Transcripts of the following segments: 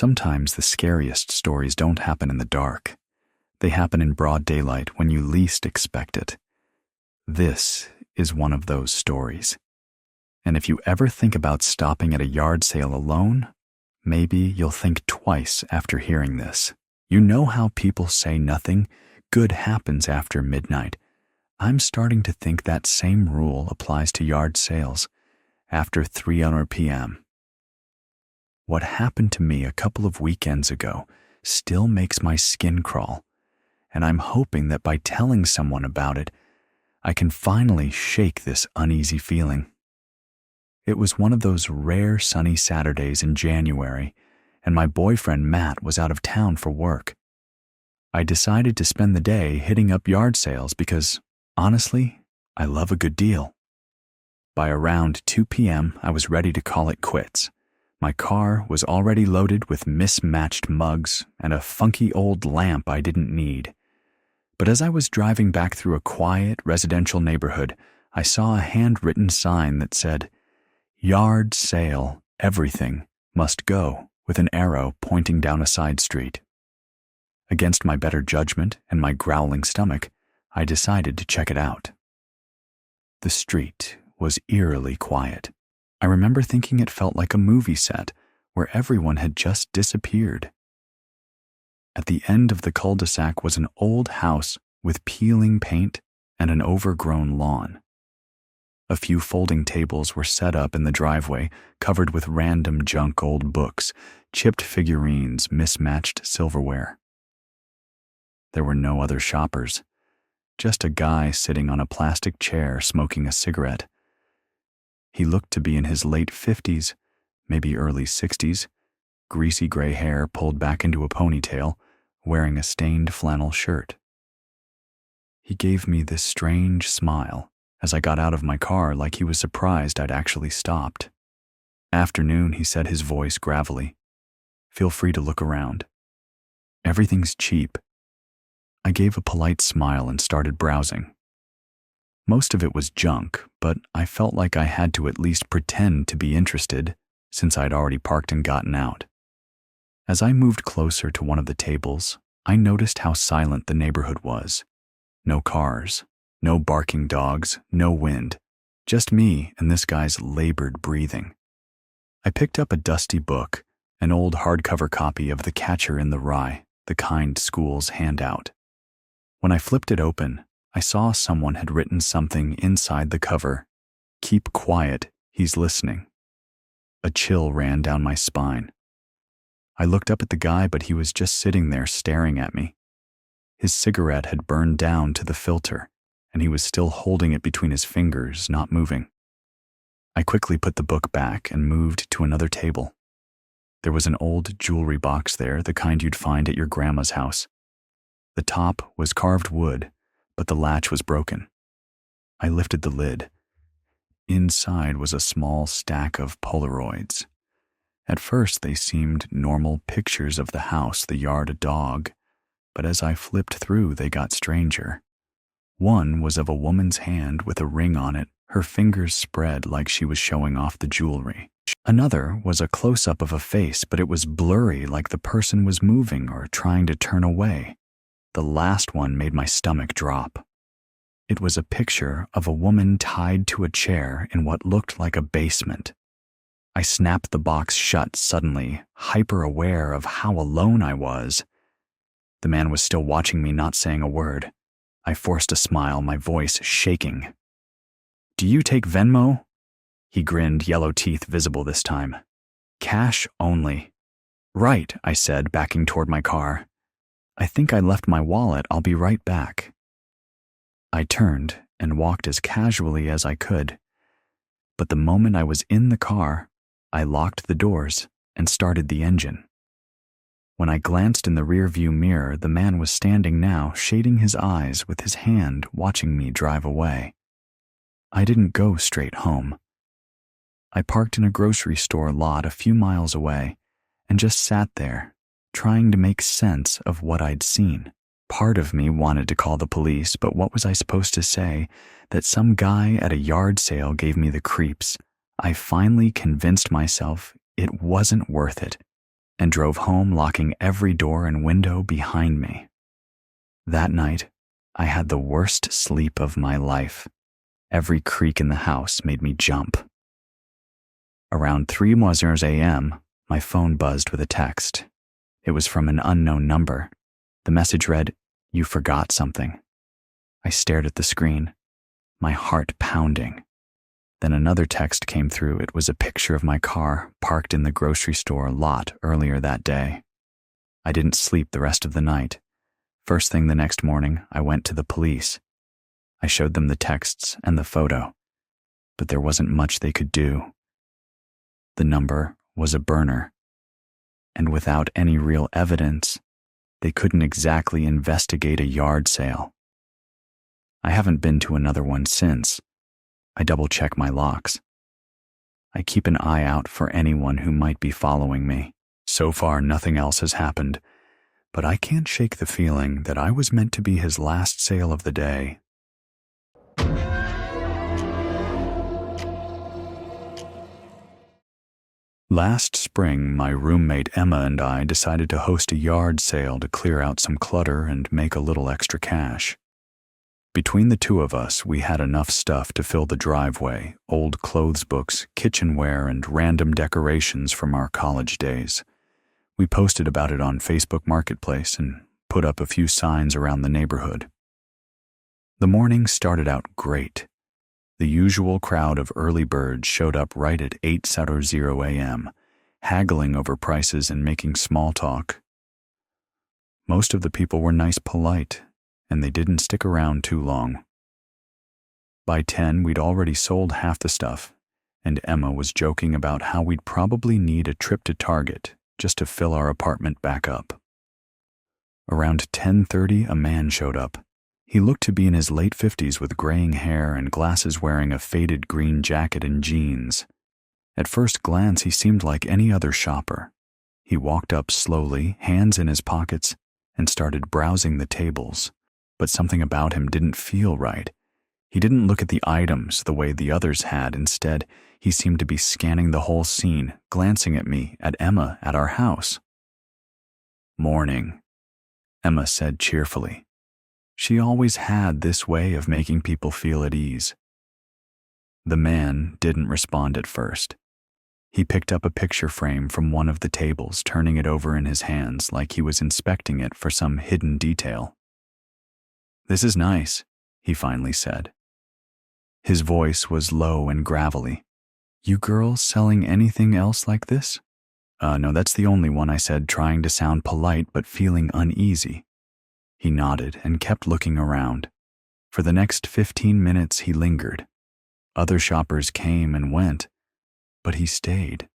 Sometimes the scariest stories don't happen in the dark. They happen in broad daylight when you least expect it. This is one of those stories. And if you ever think about stopping at a yard sale alone, maybe you'll think twice after hearing this. You know how people say nothing good happens after midnight. I'm starting to think that same rule applies to yard sales after 3:00 p.m. What happened to me a couple of weekends ago still makes my skin crawl, and I'm hoping that by telling someone about it, I can finally shake this uneasy feeling. It was one of those rare sunny Saturdays in January, and my boyfriend Matt was out of town for work. I decided to spend the day hitting up yard sales because, honestly, I love a good deal. By around 2 p.m., I was ready to call it quits. My car was already loaded with mismatched mugs and a funky old lamp I didn't need. But as I was driving back through a quiet residential neighborhood, I saw a handwritten sign that said, "Yard sale, everything must go," with an arrow pointing down a side street. Against my better judgment and my growling stomach, I decided to check it out. The street was eerily quiet. I remember thinking it felt like a movie set where everyone had just disappeared. At the end of the cul-de-sac was an old house with peeling paint and an overgrown lawn. A few folding tables were set up in the driveway, covered with random junk old books, chipped figurines, mismatched silverware. There were no other shoppers, just a guy sitting on a plastic chair smoking a cigarette. He looked to be in his late 50s, maybe early 60s, greasy gray hair pulled back into a ponytail, wearing a stained flannel shirt. He gave me this strange smile as I got out of my car, like he was surprised I'd actually stopped. "Afternoon," he said, his voice gravelly. "Feel free to look around. Everything's cheap." I gave a polite smile and started browsing. Most of it was junk, but I felt like I had to at least pretend to be interested since I'd already parked and gotten out. As I moved closer to one of the tables, I noticed how silent the neighborhood was. No cars, no barking dogs, no wind, just me and this guy's labored breathing. I picked up a dusty book, an old hardcover copy of The Catcher in the Rye, the kind schools hand out. When I flipped it open, I saw someone had written something inside the cover. "Keep quiet, he's listening." A chill ran down my spine. I looked up at the guy, but he was just sitting there staring at me. His cigarette had burned down to the filter, and he was still holding it between his fingers, not moving. I quickly put the book back and moved to another table. There was an old jewelry box there, the kind you'd find at your grandma's house. The top was carved wood, but the latch was broken. I lifted the lid. Inside was a small stack of Polaroids. At first they seemed normal pictures of the house, the yard, a dog, but as I flipped through they got stranger. One was of a woman's hand with a ring on it, her fingers spread like she was showing off the jewelry. Another was a close-up of a face, but it was blurry, like the person was moving or trying to turn away. The last one made my stomach drop. It was a picture of a woman tied to a chair in what looked like a basement. I snapped the box shut suddenly, hyper-aware of how alone I was. The man was still watching me, not saying a word. I forced a smile, my voice shaking. "Do you take Venmo?" He grinned, yellow teeth visible this time. "Cash only." "Right," I said, backing toward my car. "I think I left my wallet. I'll be right back." I turned and walked as casually as I could. But the moment I was in the car, I locked the doors and started the engine. When I glanced in the rearview mirror, the man was standing now, shading his eyes with his hand, watching me drive away. I didn't go straight home. I parked in a grocery store lot a few miles away and just sat there, trying to make sense of what I'd seen. Part of me wanted to call the police, but what was I supposed to say? That some guy at a yard sale gave me the creeps. I finally convinced myself it wasn't worth it, and drove home locking every door and window behind me. That night, I had the worst sleep of my life. Every creak in the house made me jump. Around 3:00 a.m., my phone buzzed with a text. It was from an unknown number. The message read, "You forgot something." I stared at the screen, my heart pounding. Then another text came through. It was a picture of my car parked in the grocery store lot earlier that day. I didn't sleep the rest of the night. First thing the next morning, I went to the police. I showed them the texts and the photo, but there wasn't much they could do. The number was a burner, and without any real evidence, they couldn't exactly investigate a yard sale. I haven't been to another one since. I double-check my locks. I keep an eye out for anyone who might be following me. So far, nothing else has happened, but I can't shake the feeling that I was meant to be his last sale of the day. Last spring, my roommate Emma and I decided to host a yard sale to clear out some clutter and make a little extra cash. Between the two of us, we had enough stuff to fill the driveway: old clothes books, kitchenware, and random decorations from our college days. We posted about it on Facebook Marketplace and put up a few signs around the neighborhood. The morning started out great. The usual crowd of early birds showed up right at 8:00 a.m., haggling over prices and making small talk. Most of the people were nice, polite, and they didn't stick around too long. By 10, we'd already sold half the stuff, and Emma was joking about how we'd probably need a trip to Target just to fill our apartment back up. Around 10:30, a man showed up. He looked to be in his late 50s with graying hair and glasses, wearing a faded green jacket and jeans. At first glance, he seemed like any other shopper. He walked up slowly, hands in his pockets, and started browsing the tables. But something about him didn't feel right. He didn't look at the items the way the others had. Instead, he seemed to be scanning the whole scene, glancing at me, at Emma, at our house. "Morning," Emma said cheerfully. She always had this way of making people feel at ease. The man didn't respond at first. He picked up a picture frame from one of the tables, turning it over in his hands like he was inspecting it for some hidden detail. "This is nice," he finally said. His voice was low and gravelly. "You girls selling anything else like this?" No, that's the only one," I said, trying to sound polite but feeling uneasy. He nodded and kept looking around. For the next 15 minutes, he lingered. Other shoppers came and went, but he stayed.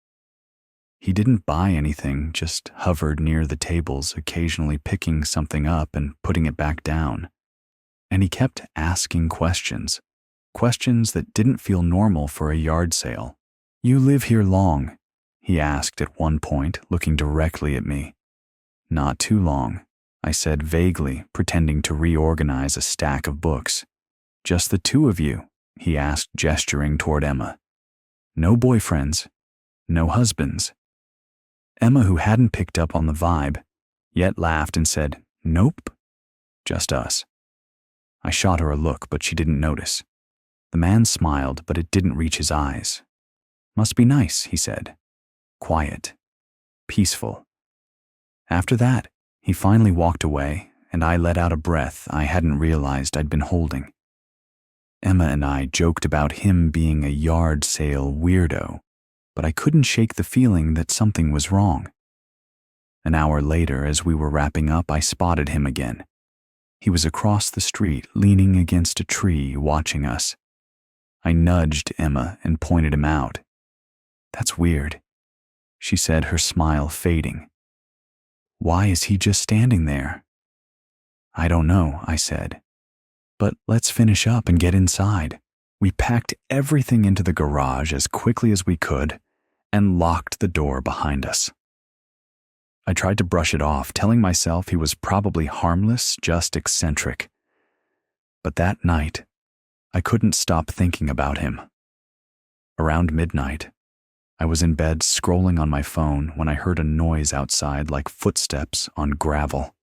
He didn't buy anything, just hovered near the tables, occasionally picking something up and putting it back down. And he kept asking questions that didn't feel normal for a yard sale. "You live here long?" he asked at one point, looking directly at me. "Not too long," I said vaguely, pretending to reorganize a stack of books. "Just the two of you?" he asked, gesturing toward Emma. "No boyfriends? No husbands?" Emma, who hadn't picked up on the vibe, yet laughed and said, "Nope, just us." I shot her a look, but she didn't notice. The man smiled, but it didn't reach his eyes. "Must be nice," he said. "Quiet. Peaceful." After that, he finally walked away, and I let out a breath I hadn't realized I'd been holding. Emma and I joked about him being a yard sale weirdo, but I couldn't shake the feeling that something was wrong. An hour later, as we were wrapping up, I spotted him again. He was across the street, leaning against a tree, watching us. I nudged Emma and pointed him out. "That's weird," she said, her smile fading. "Why is he just standing there?" "I don't know," I said. "But let's finish up and get inside." We packed everything into the garage as quickly as we could and locked the door behind us. I tried to brush it off, telling myself he was probably harmless, just eccentric. But that night, I couldn't stop thinking about him. Around midnight, I was in bed scrolling on my phone when I heard a noise outside like footsteps on gravel.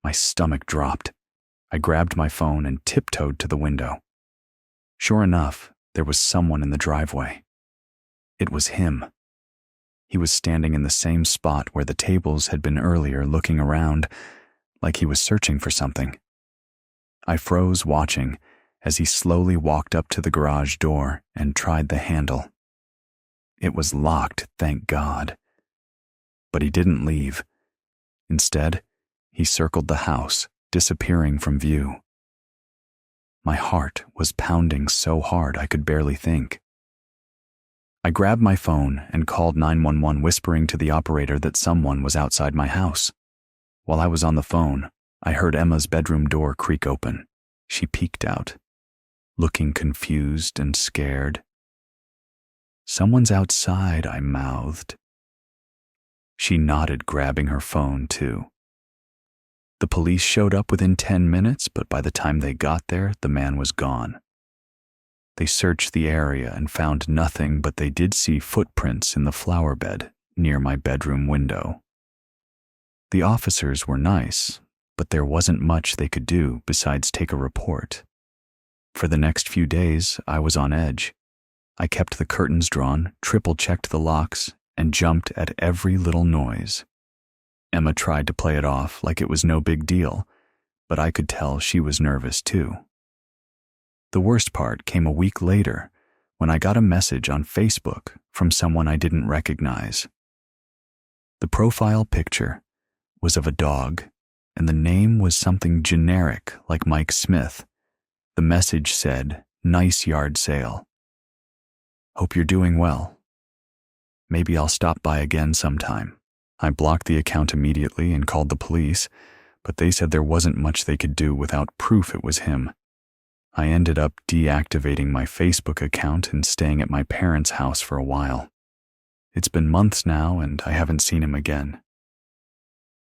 My stomach dropped. I grabbed my phone and tiptoed to the window. Sure enough, there was someone in the driveway. It was him. He was standing in the same spot where the tables had been earlier, looking around, like he was searching for something. I froze watching as he slowly walked up to the garage door and tried the handle. It was locked, thank God. But he didn't leave. Instead, he circled the house, disappearing from view. My heart was pounding so hard I could barely think. I grabbed my phone and called 911, whispering to the operator that someone was outside my house. While I was on the phone, I heard Emma's bedroom door creak open. She peeked out, looking confused and scared. "Someone's outside," I mouthed. She nodded, grabbing her phone too. The police showed up within 10 minutes, but by the time they got there, the man was gone. They searched the area and found nothing, but they did see footprints in the flower bed near my bedroom window. The officers were nice, but there wasn't much they could do besides take a report. For the next few days, I was on edge. I kept the curtains drawn, triple-checked the locks, and jumped at every little noise. Emma tried to play it off like it was no big deal, but I could tell she was nervous too. The worst part came a week later when I got a message on Facebook from someone I didn't recognize. The profile picture was of a dog, and the name was something generic like Mike Smith. The message said, "Nice yard sale. Hope you're doing well. Maybe I'll stop by again sometime." I blocked the account immediately and called the police, but they said there wasn't much they could do without proof it was him. I ended up deactivating my Facebook account and staying at my parents' house for a while. It's been months now and I haven't seen him again.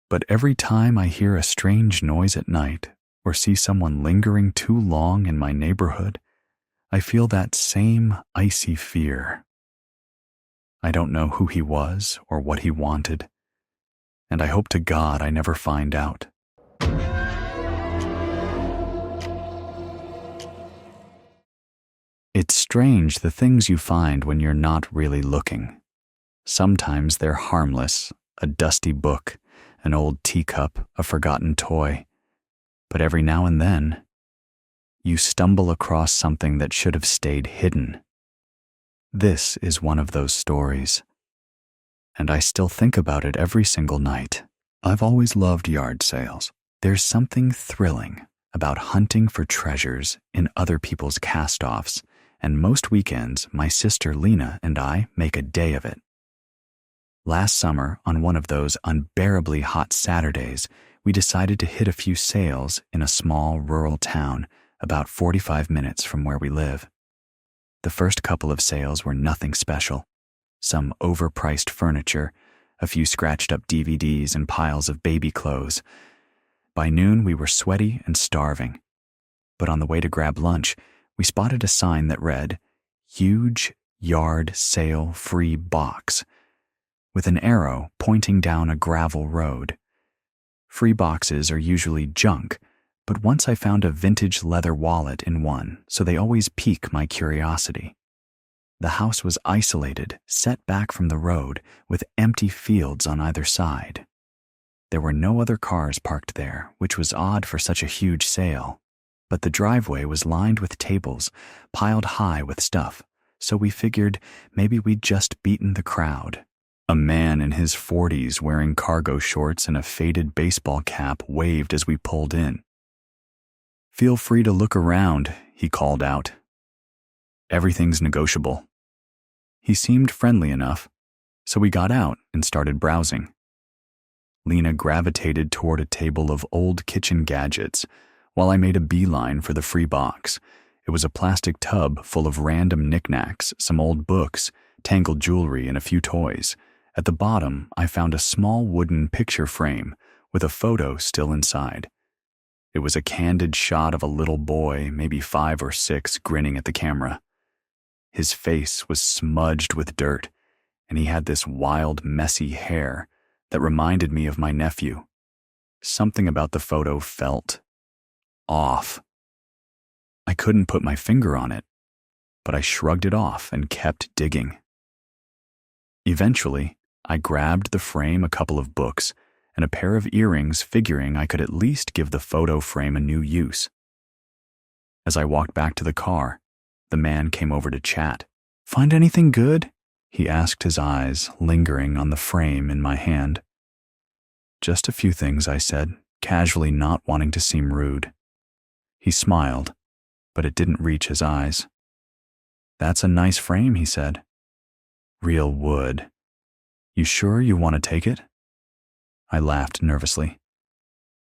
But every time I hear a strange noise at night or see someone lingering too long in my neighborhood, I feel that same icy fear. I don't know who he was or what he wanted, and I hope to God I never find out. It's strange the things you find when you're not really looking. Sometimes they're harmless, a dusty book, an old teacup, a forgotten toy. But every now and then, you stumble across something that should have stayed hidden. This is one of those stories, and I still think about it every single night. I've always loved yard sales. There's something thrilling about hunting for treasures in other people's cast-offs, and most weekends, my sister Lena and I make a day of it. Last summer, on one of those unbearably hot Saturdays, we decided to hit a few sales in a small rural town about 45 minutes from where we live. The first couple of sales were nothing special. Some overpriced furniture, a few scratched-up DVDs, and piles of baby clothes. By noon, we were sweaty and starving. But on the way to grab lunch, we spotted a sign that read, "Huge Yard Sale Free Box," with an arrow pointing down a gravel road. Free boxes are usually junk, but once I found a vintage leather wallet in one, so they always pique my curiosity. The house was isolated, set back from the road, with empty fields on either side. There were no other cars parked there, which was odd for such a huge sale, but the driveway was lined with tables, piled high with stuff, so we figured maybe we'd just beaten the crowd. A man in his 40s wearing cargo shorts and a faded baseball cap waved as we pulled in. "Feel free to look around," he called out. "Everything's negotiable." He seemed friendly enough, so we got out and started browsing. Lena gravitated toward a table of old kitchen gadgets, while I made a beeline for the free box. It was a plastic tub full of random knickknacks, some old books, tangled jewelry, and a few toys. At the bottom, I found a small wooden picture frame with a photo still inside. It was a candid shot of a little boy, maybe 5 or 6, grinning at the camera. His face was smudged with dirt, and he had this wild, messy hair that reminded me of my nephew. Something about the photo felt off. I couldn't put my finger on it, but I shrugged it off and kept digging. Eventually, I grabbed the frame, a couple of books, and a pair of earrings, figuring I could at least give the photo frame a new use. As I walked back to the car, the man came over to chat. "Find anything good?" he asked, his eyes lingering on the frame in my hand. "Just a few things," I said, casually, not wanting to seem rude. He smiled, but it didn't reach his eyes. "That's a nice frame," he said. "Real wood. You sure you want to take it?" I laughed nervously.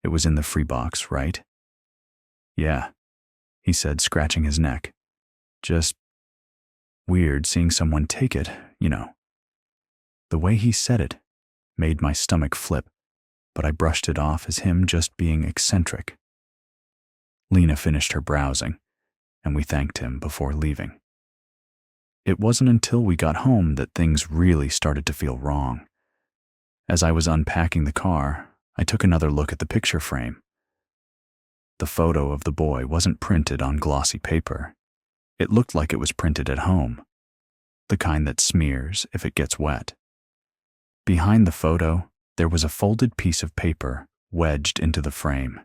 "It was in the free box, right?" "Yeah," he said, scratching his neck. "Just weird seeing someone take it, you know." The way he said it made my stomach flip, but I brushed it off as him just being eccentric. Lena finished her browsing, and we thanked him before leaving. It wasn't until we got home that things really started to feel wrong. As I was unpacking the car, I took another look at the picture frame. The photo of the boy wasn't printed on glossy paper. It looked like it was printed at home, the kind that smears if it gets wet. Behind the photo, there was a folded piece of paper wedged into the frame.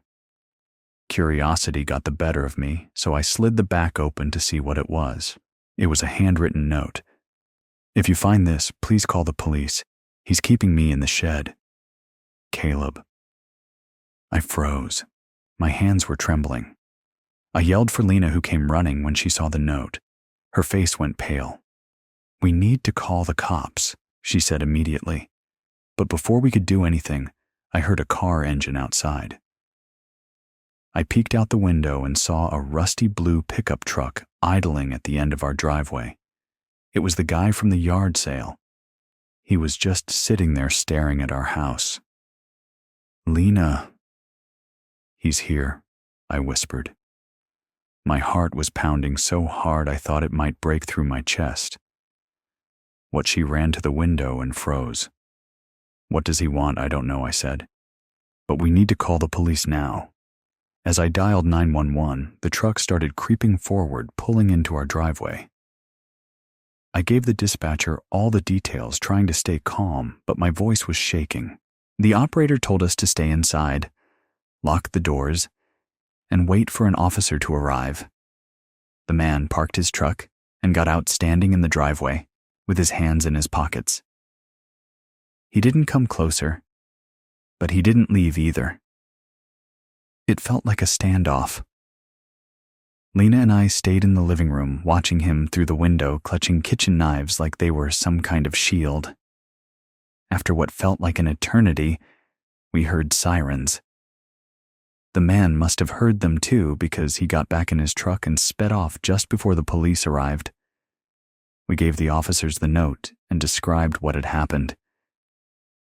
Curiosity got the better of me, so I slid the back open to see what it was. It was a handwritten note. "If you find this, please call the police. He's keeping me in the shed. Caleb." I froze. My hands were trembling. I yelled for Lena, who came running when she saw the note. Her face went pale. "We need to call the cops," she said immediately. But before we could do anything, I heard a car engine outside. I peeked out the window and saw a rusty blue pickup truck idling at the end of our driveway. It was the guy from the yard sale. He was just sitting there staring at our house. "Lena." "He's here," I whispered. My heart was pounding so hard I thought it might break through my chest. She ran to the window and froze. "What does he want? I don't know," I said. "But we need to call the police now." As I dialed 911, the truck started creeping forward, pulling into our driveway. I gave the dispatcher all the details, trying to stay calm, but my voice was shaking. The operator told us to stay inside, lock the doors, and wait for an officer to arrive. The man parked his truck and got out, standing in the driveway with his hands in his pockets. He didn't come closer, but he didn't leave either. It felt like a standoff. Lena and I stayed in the living room, watching him through the window, clutching kitchen knives like they were some kind of shield. After what felt like an eternity, we heard sirens. The man must have heard them too, because he got back in his truck and sped off just before the police arrived. We gave the officers the note and described what had happened.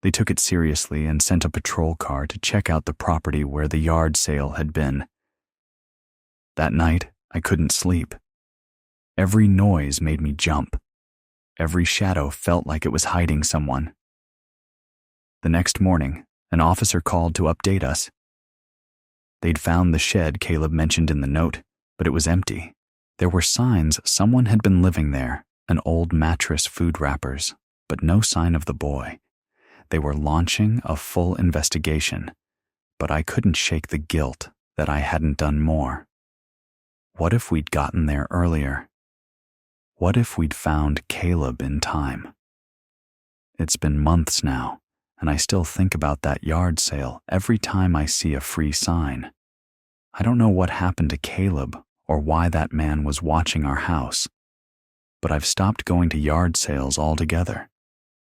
They took it seriously and sent a patrol car to check out the property where the yard sale had been. That night, I couldn't sleep. Every noise made me jump. Every shadow felt like it was hiding someone. The next morning, an officer called to update us. They'd found the shed Caleb mentioned in the note, but it was empty. There were signs someone had been living there, an old mattress, food wrappers, but no sign of the boy. They were launching a full investigation, but I couldn't shake the guilt that I hadn't done more. What if we'd gotten there earlier? What if we'd found Caleb in time? It's been months now, and I still think about that yard sale every time I see a free sign. I don't know what happened to Caleb or why that man was watching our house, but I've stopped going to yard sales altogether.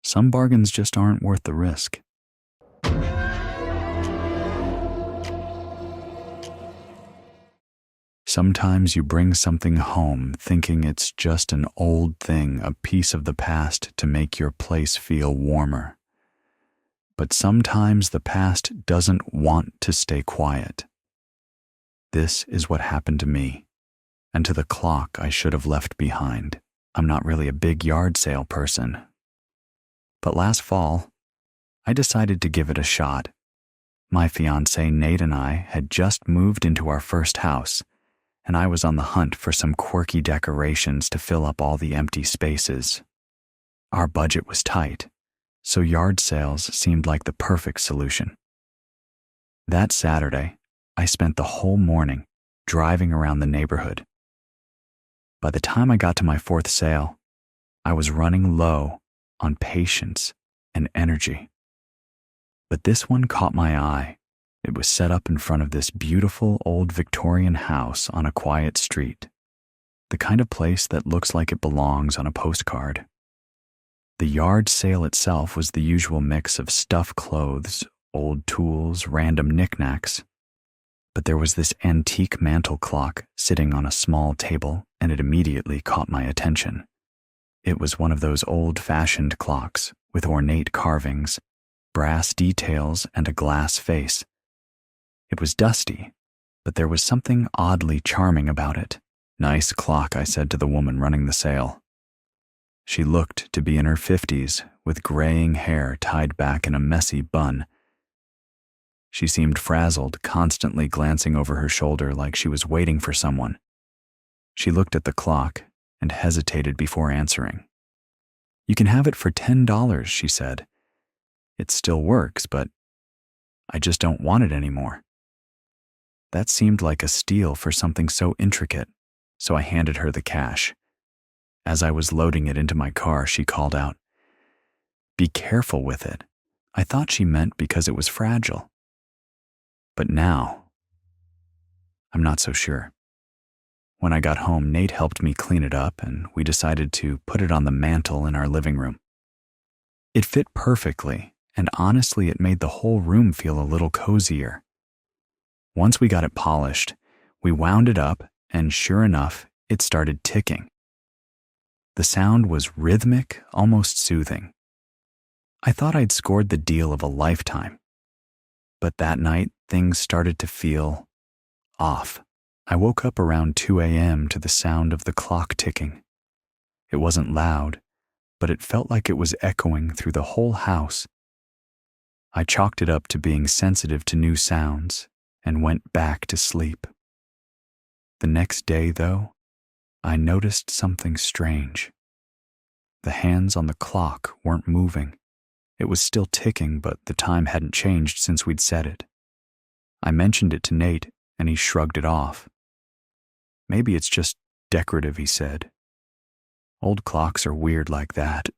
Some bargains just aren't worth the risk. Sometimes you bring something home thinking it's just an old thing, a piece of the past to make your place feel warmer. But sometimes the past doesn't want to stay quiet. This is what happened to me, and to the clock I should have left behind. I'm not really a big yard sale person, But last fall, I decided to give it a shot. My fiancé Nate and I had just moved into our first house, and I was on the hunt for some quirky decorations to fill up all the empty spaces. Our budget was tight, so yard sales seemed like the perfect solution. That Saturday, I spent the whole morning driving around the neighborhood. By the time I got to my fourth sale, I was running low on patience and energy. But this one caught my eye. It was set up in front of this beautiful old Victorian house on a quiet street, the kind of place that looks like it belongs on a postcard. The yard sale itself was the usual mix of stuffed clothes, old tools, random knickknacks. But there was this antique mantel clock sitting on a small table, and it immediately caught my attention. It was one of those old-fashioned clocks with ornate carvings, brass details, and a glass face. It was dusty, but there was something oddly charming about it. "Nice clock," I said to the woman running the sale. She looked to be in her 50s, with graying hair tied back in a messy bun. She seemed frazzled, constantly glancing over her shoulder like she was waiting for someone. She looked at the clock and hesitated before answering. "You can have it for $10, she said. "It still works, but I just don't want it anymore." That seemed like a steal for something so intricate, so I handed her the cash. As I was loading it into my car, she called out, "Be careful with it." I thought she meant because it was fragile. But now, I'm not so sure. When I got home, Nate helped me clean it up, and we decided to put it on the mantle in our living room. It fit perfectly, and honestly, it made the whole room feel a little cozier. Once we got it polished, we wound it up, and sure enough, it started ticking. The sound was rhythmic, almost soothing. I thought I'd scored the deal of a lifetime. But that night, things started to feel off. I woke up around 2 a.m. to the sound of the clock ticking. It wasn't loud, but it felt like it was echoing through the whole house. I chalked it up to being sensitive to new sounds and went back to sleep. The next day, though, I noticed something strange. The hands on the clock weren't moving. It was still ticking, but the time hadn't changed since we'd set it. I mentioned it to Nate, and he shrugged it off. "Maybe it's just decorative," he said. "Old clocks are weird like that."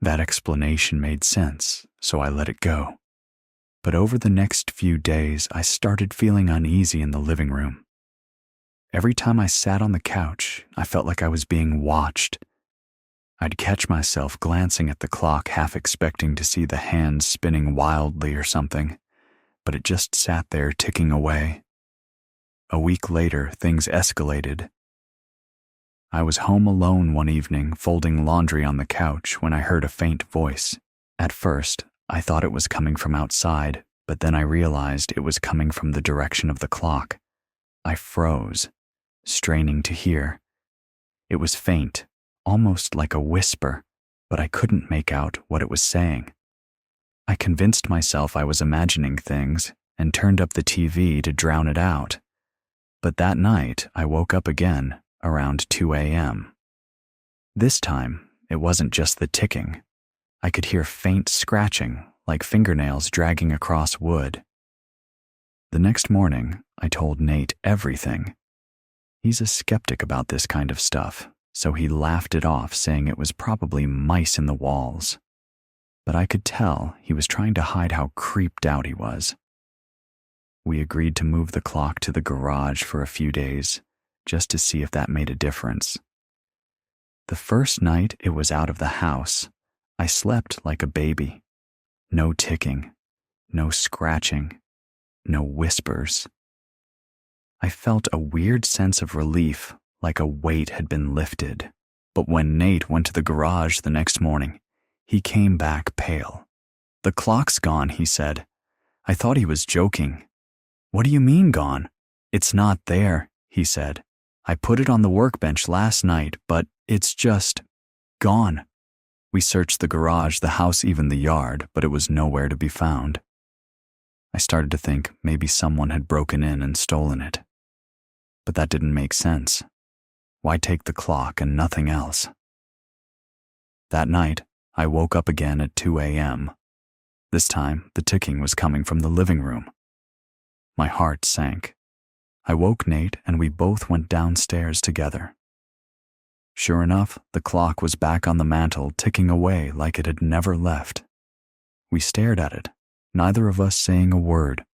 That explanation made sense, so I let it go. But over the next few days, I started feeling uneasy in the living room. Every time I sat on the couch, I felt like I was being watched. I'd catch myself glancing at the clock, half expecting to see the hands spinning wildly or something, but it just sat there ticking away. A week later, things escalated. I was home alone one evening, folding laundry on the couch, when I heard a faint voice. At first, I thought it was coming from outside, but then I realized it was coming from the direction of the clock. I froze, straining to hear. It was faint, almost like a whisper, but I couldn't make out what it was saying. I convinced myself I was imagining things and turned up the TV to drown it out. But that night, I woke up again around 2 a.m. This time, it wasn't just the ticking. I could hear faint scratching, like fingernails dragging across wood. The next morning, I told Nate everything. He's a skeptic about this kind of stuff, so he laughed it off, saying it was probably mice in the walls. But I could tell he was trying to hide how creeped out he was. We agreed to move the clock to the garage for a few days, just to see if that made a difference. The first night it was out of the house, I slept like a baby. No ticking, no scratching, no whispers. I felt a weird sense of relief, like a weight had been lifted. But when Nate went to the garage the next morning, he came back pale. "The clock's gone," he said. I thought he was joking. "What do you mean gone?" "It's not there," he said. "I put it on the workbench last night, but it's just gone." We searched the garage, the house, even the yard, but it was nowhere to be found. I started to think maybe someone had broken in and stolen it. But that didn't make sense. Why take the clock and nothing else? That night, I woke up again at 2 a.m. This time, the ticking was coming from the living room. My heart sank. I woke Nate and we both went downstairs together. Sure enough, the clock was back on the mantel, ticking away like it had never left. We stared at it, neither of us saying a word.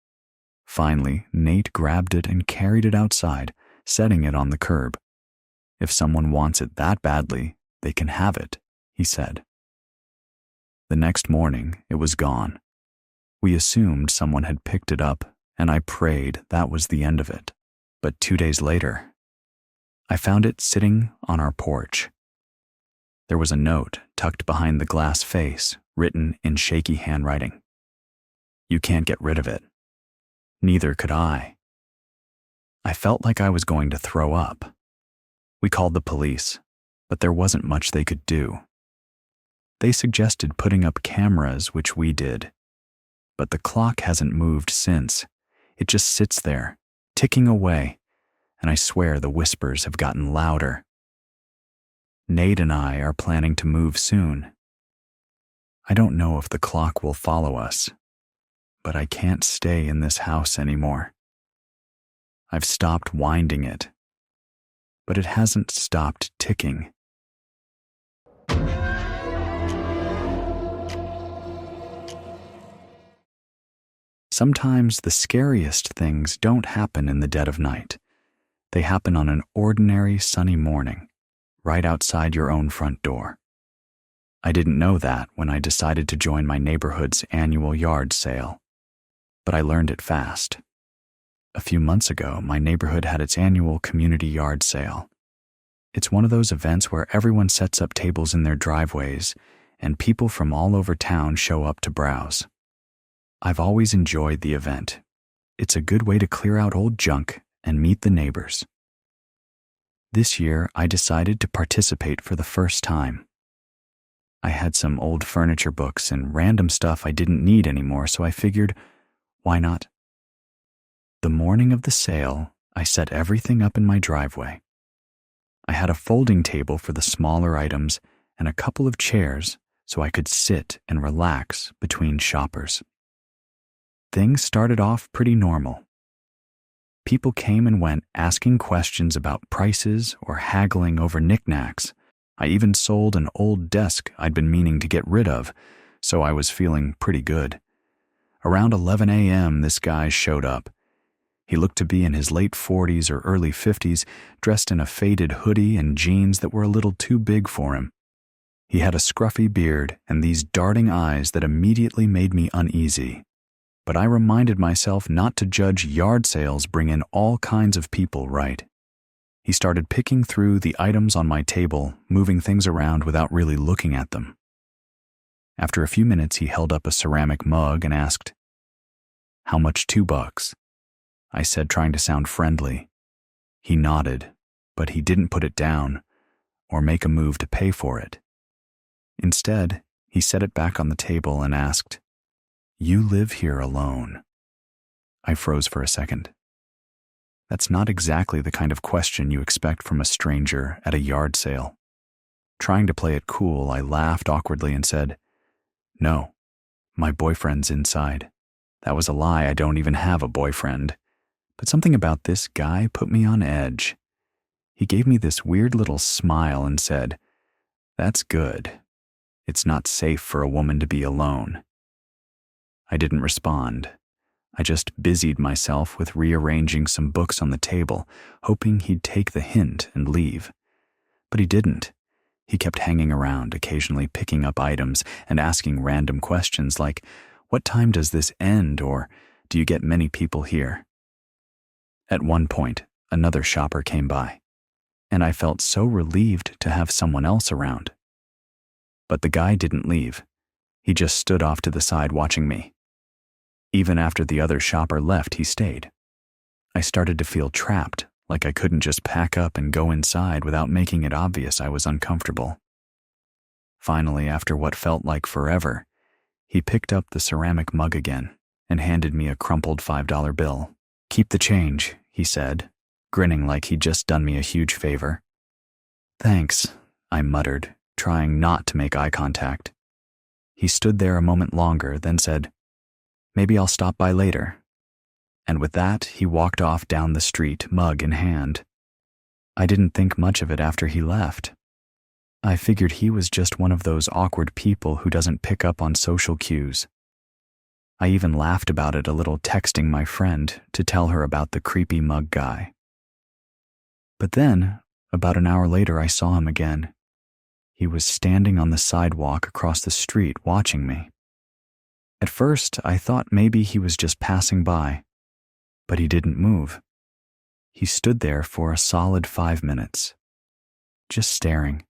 Finally, Nate grabbed it and carried it outside, setting it on the curb. "If someone wants it that badly, they can have it," he said. The next morning, it was gone. We assumed someone had picked it up, and I prayed that was the end of it. But 2 days later, I found it sitting on our porch. There was a note tucked behind the glass face, written in shaky handwriting. "You can't get rid of it." Neither could I. I felt like I was going to throw up. We called the police, but there wasn't much they could do. They suggested putting up cameras, which we did. But the clock hasn't moved since. It just sits there, ticking away, and I swear the whispers have gotten louder. Nate and I are planning to move soon. I don't know if the clock will follow us, but I can't stay in this house anymore. I've stopped winding it, but it hasn't stopped ticking. Sometimes the scariest things don't happen in the dead of night. They happen on an ordinary sunny morning, right outside your own front door. I didn't know that when I decided to join my neighborhood's annual yard sale, but I learned it fast. A few months ago, my neighborhood had its annual community yard sale. It's one of those events where everyone sets up tables in their driveways and people from all over town show up to browse. I've always enjoyed the event. It's a good way to clear out old junk and meet the neighbors. This year, I decided to participate for the first time. I had some old furniture books and random stuff I didn't need anymore, so I figured, why not? The morning of the sale, I set everything up in my driveway. I had a folding table for the smaller items and a couple of chairs so I could sit and relax between shoppers. Things started off pretty normal. People came and went asking questions about prices or haggling over knickknacks. I even sold an old desk I'd been meaning to get rid of, so I was feeling pretty good. Around 11 a.m., this guy showed up. He looked to be in his late 40s or early 50s, dressed in a faded hoodie and jeans that were a little too big for him. He had a scruffy beard and these darting eyes that immediately made me uneasy. But I reminded myself not to judge yard sales bring in all kinds of people, right? He started picking through the items on my table, moving things around without really looking at them. After a few minutes, he held up a ceramic mug and asked, "How much, $2?" I said, trying to sound friendly. He nodded, but he didn't put it down or make a move to pay for it. Instead, he set it back on the table and asked, "You live here alone?" I froze for a second. That's not exactly the kind of question you expect from a stranger at a yard sale. Trying to play it cool, I laughed awkwardly and said, "No, my boyfriend's inside." That was a lie. I don't even have a boyfriend. But something about this guy put me on edge. He gave me this weird little smile and said, "That's good. It's not safe for a woman to be alone." I didn't respond. I just busied myself with rearranging some books on the table, hoping he'd take the hint and leave. But he didn't. He kept hanging around, occasionally picking up items and asking random questions like, "What time does this end?" or "Do you get many people here?" At one point, another shopper came by, and I felt so relieved to have someone else around. But the guy didn't leave. He just stood off to the side watching me. Even after the other shopper left, he stayed. I started to feel trapped, like I couldn't just pack up and go inside without making it obvious I was uncomfortable. Finally, after what felt like forever, he picked up the ceramic mug again and handed me a crumpled $5 bill. "Keep the change," he said, grinning like he'd just done me a huge favor. "Thanks," I muttered, trying not to make eye contact. He stood there a moment longer, then said, "Maybe I'll stop by later." And with that, he walked off down the street, mug in hand. I didn't think much of it after he left. I figured he was just one of those awkward people who doesn't pick up on social cues. I even laughed about it a little, texting my friend to tell her about the creepy mug guy. But then, about an hour later, I saw him again. He was standing on the sidewalk across the street watching me. At first, I thought maybe he was just passing by, but he didn't move. He stood there for a solid 5 minutes, just staring.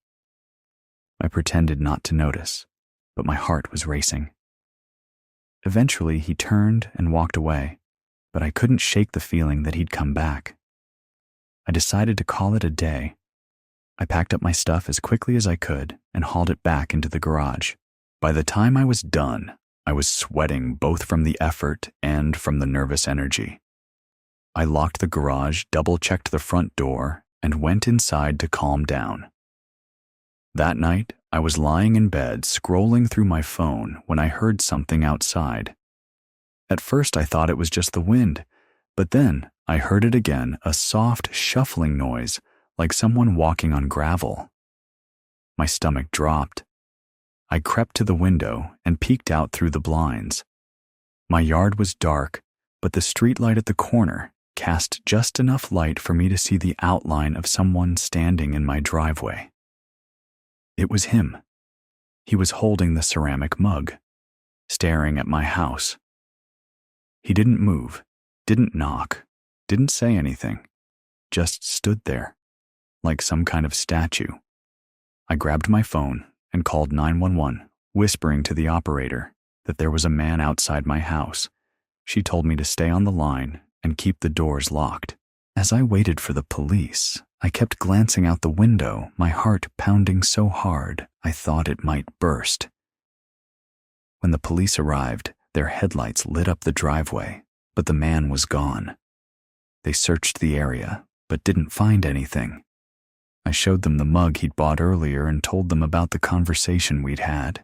I pretended not to notice, but my heart was racing. Eventually, he turned and walked away, but I couldn't shake the feeling that he'd come back. I decided to call it a day. I packed up my stuff as quickly as I could and hauled it back into the garage. By the time I was done, I was sweating both from the effort and from the nervous energy. I locked the garage, double-checked the front door, and went inside to calm down. That night, I was lying in bed scrolling through my phone when I heard something outside. At first, I thought it was just the wind, but then I heard it again, a soft shuffling noise like someone walking on gravel. My stomach dropped. I crept to the window and peeked out through the blinds. My yard was dark, but the streetlight at the corner cast just enough light for me to see the outline of someone standing in my driveway. It was him. He was holding the ceramic mug, staring at my house. He didn't move, didn't knock, didn't say anything, just stood there, like some kind of statue. I grabbed my phone and called 911, whispering to the operator that there was a man outside my house. She told me to stay on the line and keep the doors locked. As I waited for the police, I kept glancing out the window, my heart pounding so hard I thought it might burst. When the police arrived, their headlights lit up the driveway, but the man was gone. They searched the area, but didn't find anything. I showed them the mug he'd bought earlier and told them about the conversation we'd had.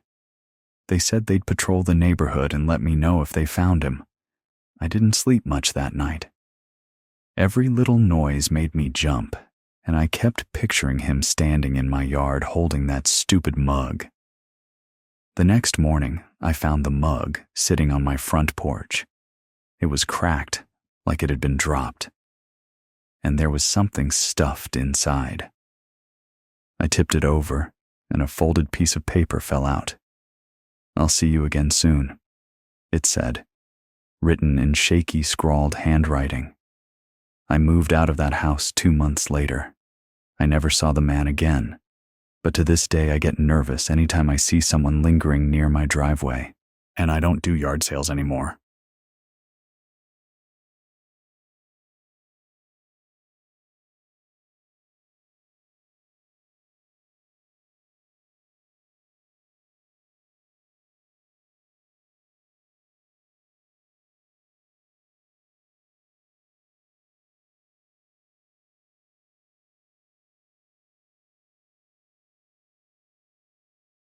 They said they'd patrol the neighborhood and let me know if they found him. I didn't sleep much that night. Every little noise made me jump, and I kept picturing him standing in my yard holding that stupid mug. The next morning, I found the mug sitting on my front porch. It was cracked, like it had been dropped, and there was something stuffed inside. I tipped it over, and a folded piece of paper fell out. "I'll see you again soon," it said, written in shaky, scrawled handwriting. I moved out of that house 2 months later. I never saw the man again, but to this day I get nervous anytime I see someone lingering near my driveway, and I don't do yard sales anymore.